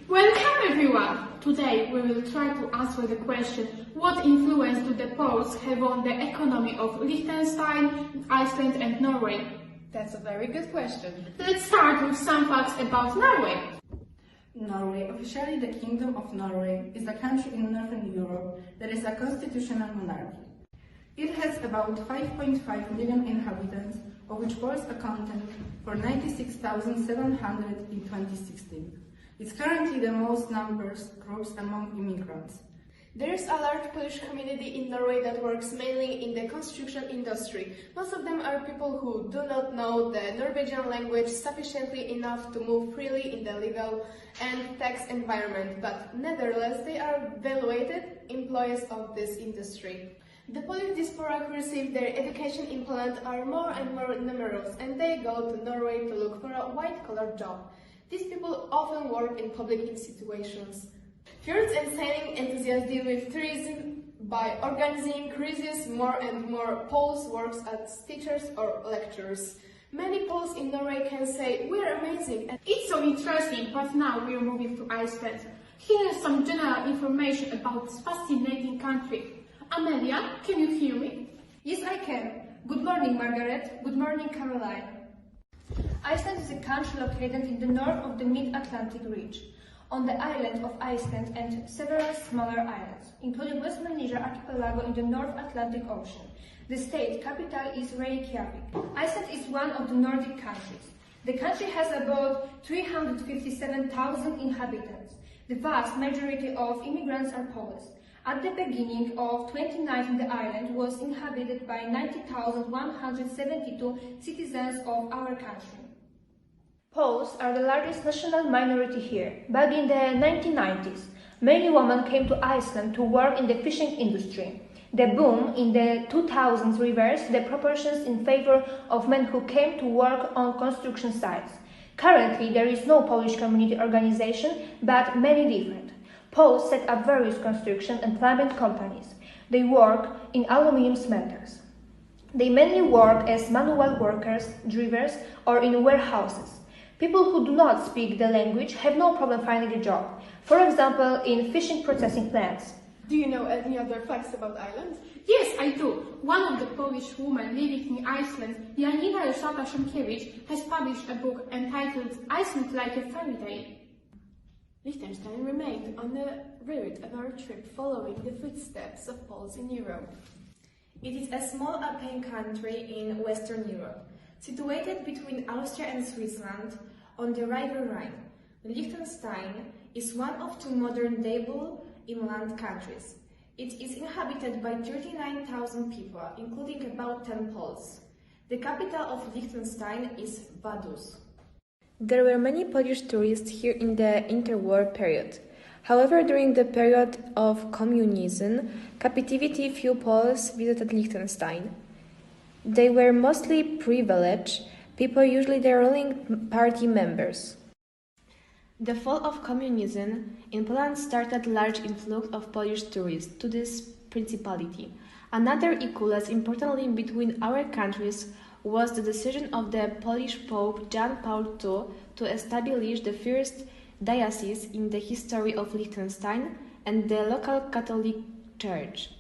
Welcome everyone! Today we will try to answer the question, what influence do the Poles have on the economy of Liechtenstein, Iceland and Norway? That's a very good question. Let's start with some facts about Norway. Norway, officially the Kingdom of Norway, is a country in Northern Europe that is a constitutional monarchy. It has about 5.5 million inhabitants, of which Poles accounted for 96,700 in 2016. It's currently the most numerous groups among immigrants. There is a large Polish community in Norway that works mainly in the construction industry. Most of them are people who do not know the Norwegian language sufficiently enough to move freely in the legal and tax environment, but nevertheless they are valued employees of this industry. The Polish diaspora who receive their education in Poland are more and more numerous, and they go to Norway to look for a white-collar job. These people often work in public institutions. Fjords and sailing enthusiasts deal with tourism by organizing cruises. More and more Poles work as teachers or lecturers. Many Poles in Norway can say, "We're amazing." It's so interesting, but now we're moving to Iceland. Here is some general information about this fascinating country. Amelia, can you hear me? Yes, I can. Good morning, Margaret. Good morning, Caroline. Iceland is a country located in the north of the mid-Atlantic ridge, on the island of Iceland and several smaller islands, including West Melanesia archipelago in the North Atlantic Ocean. The state capital is Reykjavik. Iceland is one of the Nordic countries. The country has about 357,000 inhabitants. The vast majority of immigrants are Poles. At the beginning of 2019, the island was inhabited by 90,172 citizens of our country. Poles are the largest national minority here. Back in the 1990s, many women came to Iceland to work in the fishing industry. The boom in the 2000s reversed the proportions in favor of men who came to work on construction sites. Currently, there is no Polish community organization, but many different. Poles set up various construction and plumbing companies. They work in aluminum smelters. They mainly work as manual workers, drivers, or in warehouses. People who do not speak the language have no problem finding a job, for example, in fishing processing plants. Do you know any other facts about Ireland? Yes, I do. One of the Polish women living in Iceland, Janina Szymkiewicz, has published a book entitled Iceland like a Fairy Tale. Liechtenstein remained on the route of our trip following the footsteps of Poles in Europe. It is a small alpine country in Western Europe, situated between Austria and Switzerland on the River Rhine. Liechtenstein is one of two modern double inland countries. It is inhabited by 39,000 people, including about 10 Poles. The capital of Liechtenstein is Vaduz. There were many Polish tourists here in the interwar period. However, during the period of communism, captivity, few Poles visited Liechtenstein. They were mostly privileged people, usually the ruling party members. The fall of communism in Poland started large influx of Polish tourists to this principality. Another equally as important link between our countries was the decision of the Polish Pope Jan Paul II to establish the first diocese in the history of Liechtenstein and the local Catholic Church.